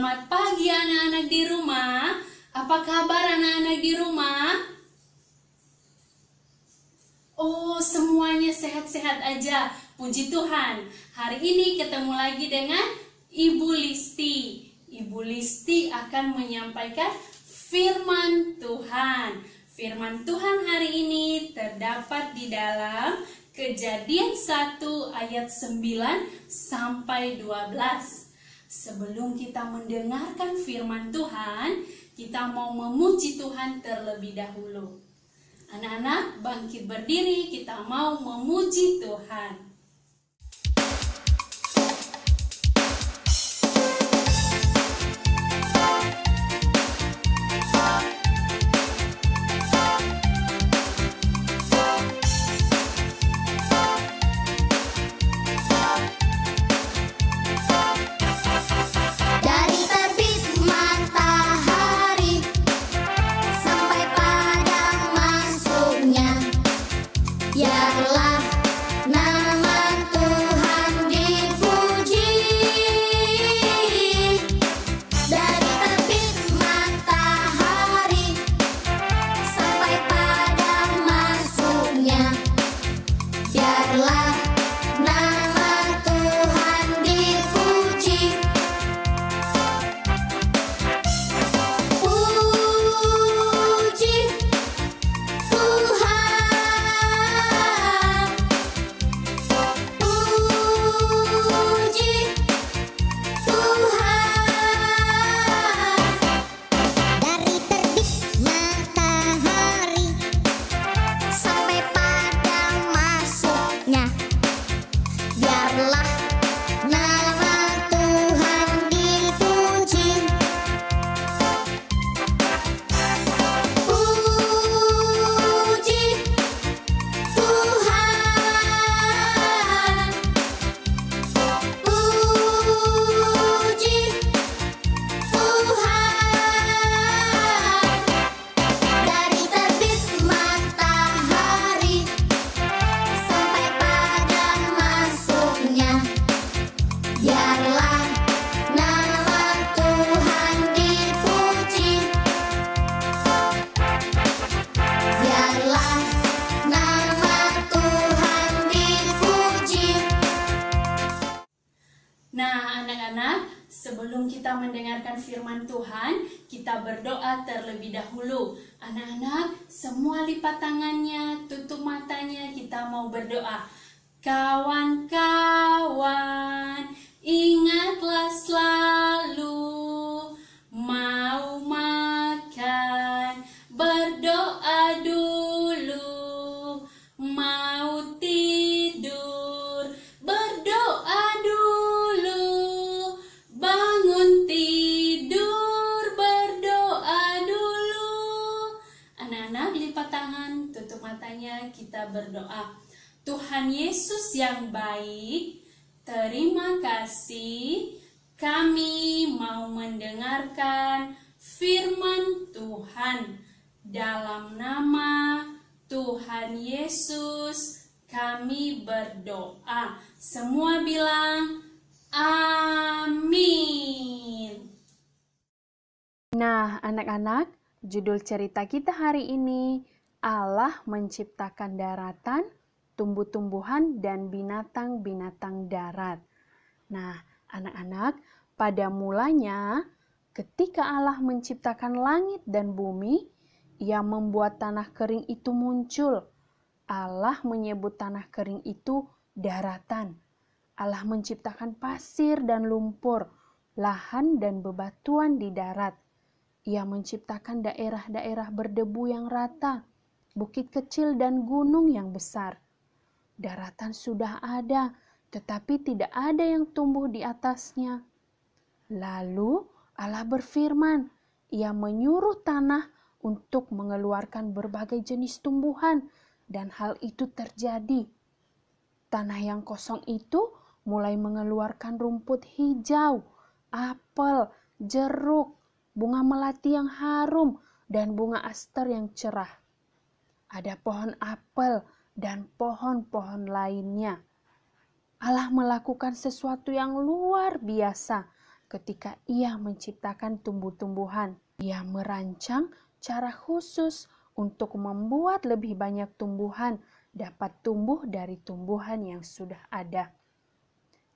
Selamat pagi anak-anak di rumah. Apa kabar anak-anak di rumah? Oh, semuanya sehat-sehat aja. Puji Tuhan. Hari ini ketemu lagi dengan Ibu Listi. Ibu Listi akan menyampaikan firman Tuhan. Firman Tuhan hari ini terdapat di dalam Kejadian 1 ayat 9 sampai 12. Sebelum kita mendengarkan firman Tuhan, kita mau memuji Tuhan terlebih dahulu. Anak-anak, bangkit berdiri, kita mau memuji Tuhan. Nah, anak-anak, sebelum kita mendengarkan firman Tuhan, kita berdoa terlebih dahulu. Anak-anak, semua lipat tangannya, tutup matanya, kita mau berdoa. Kawan-kawan, ingatlah selalu, mau makan, berdoa dulu, mau tidur, berdoa dulu, bangun tidur, berdoa dulu. Anak-anak, lipat tangan, tutup matanya, kita berdoa. Tuhan Yesus yang baik, terima kasih, kami mau mendengarkan firman Tuhan. Dalam nama Tuhan Yesus kami berdoa. Semua bilang amin. Nah, anak-anak, judul cerita kita hari ini, Allah menciptakan daratan, tumbuh-tumbuhan, dan binatang-binatang darat. Nah, anak-anak, pada mulanya, ketika Allah menciptakan langit dan bumi, Ia membuat tanah kering itu muncul. Allah menyebut tanah kering itu daratan. Allah menciptakan pasir dan lumpur, lahan dan bebatuan di darat. Ia menciptakan daerah-daerah berdebu yang rata, bukit kecil dan gunung yang besar. Daratan sudah ada, tetapi tidak ada yang tumbuh di atasnya. Lalu Allah berfirman, Ia menyuruh tanah untuk mengeluarkan berbagai jenis tumbuhan, dan hal itu terjadi. Tanah yang kosong itu mulai mengeluarkan rumput hijau, apel, jeruk, bunga melati yang harum, dan bunga aster yang cerah. Ada pohon apel dan pohon-pohon lainnya. Allah melakukan sesuatu yang luar biasa. ketika Ia menciptakan tumbuh-tumbuhan. Ia merancang cara khusus untuk membuat lebih banyak tumbuhan dapat tumbuh dari tumbuhan yang sudah ada.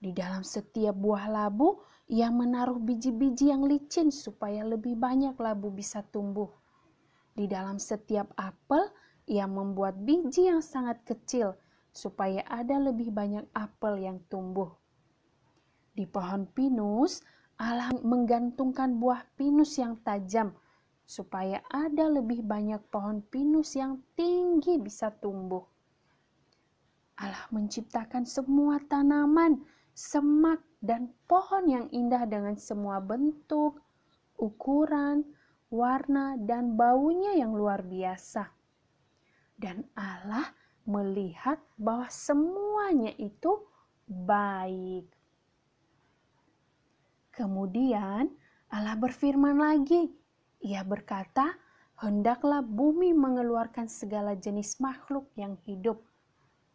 Di dalam setiap buah labu, Ia menaruh biji-biji yang licin supaya lebih banyak labu bisa tumbuh. Di dalam setiap apel, Ia membuat biji yang sangat kecil supaya ada lebih banyak apel yang tumbuh. Di pohon pinus, Allah menggantungkan buah pinus yang tajam supaya ada lebih banyak pohon pinus yang tinggi bisa tumbuh. Allah menciptakan semua tanaman, semak, dan pohon yang indah dengan semua bentuk, ukuran, warna, dan baunya yang luar biasa. Dan Allah melihat bahwa semuanya itu baik. Kemudian Allah berfirman lagi. Ia berkata, "Hendaklah bumi mengeluarkan segala jenis makhluk yang hidup."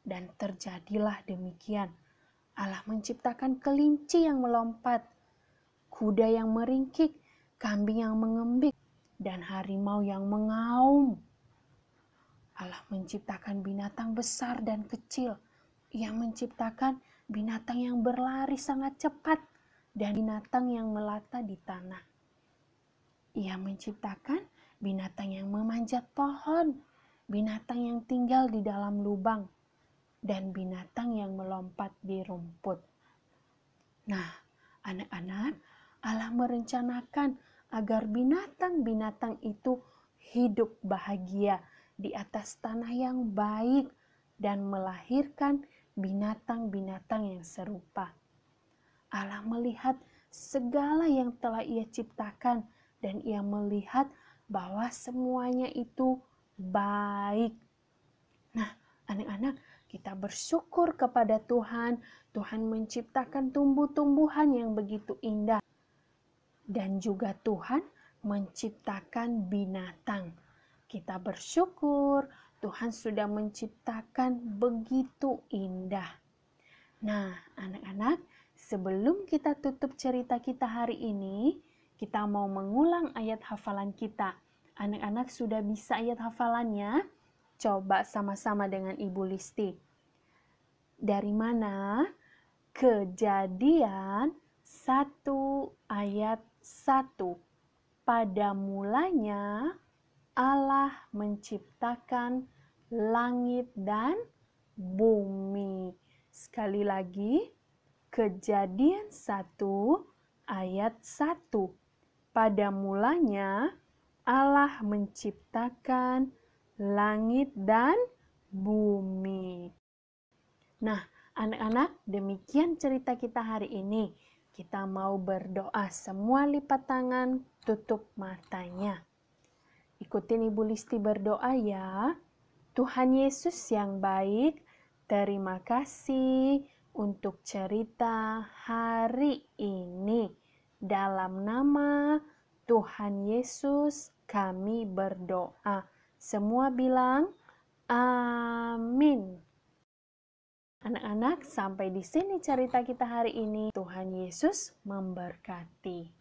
Dan terjadilah demikian. Allah menciptakan kelinci yang melompat, kuda yang meringkik, kambing yang mengembik, dan harimau yang mengaum. Allah menciptakan binatang besar dan kecil. Ia menciptakan binatang yang berlari sangat cepat dan binatang yang melata di tanah. Ia menciptakan binatang yang memanjat pohon, binatang yang tinggal di dalam lubang, dan binatang yang melompat di rumput. Nah, anak-anak, Allah merencanakan agar binatang-binatang itu hidup bahagia di atas tanah yang baik dan melahirkan binatang-binatang yang serupa. Allah melihat segala yang telah Ia ciptakan dan Ia melihat bahwa semuanya itu baik. Nah, anak-anak, kita bersyukur kepada Tuhan. Tuhan menciptakan tumbuh-tumbuhan yang begitu indah. Dan juga Tuhan menciptakan binatang. Kita bersyukur Tuhan sudah menciptakan begitu indah. Nah, anak-anak, sebelum kita tutup cerita kita hari ini, kita mau mengulang ayat hafalan kita. Anak-anak sudah bisa ayat hafalannya? Coba sama-sama dengan Ibu Listi. Dari mana? Kejadian 1 ayat 1. Pada mulanya Allah menciptakan langit dan bumi. Sekali lagi, Kejadian 1 ayat 1. Pada mulanya Allah menciptakan langit dan bumi. Nah, anak-anak, demikian cerita kita hari ini. Kita mau berdoa, semua lipat tangan, tutup matanya. Ikutin Ibu Listi berdoa ya. Tuhan Yesus yang baik, terima kasih untuk cerita hari ini. Dalam nama Tuhan Yesus kami berdoa. Semua bilang amin. Anak-anak, sampai di sini cerita kita hari ini. Tuhan Yesus memberkati.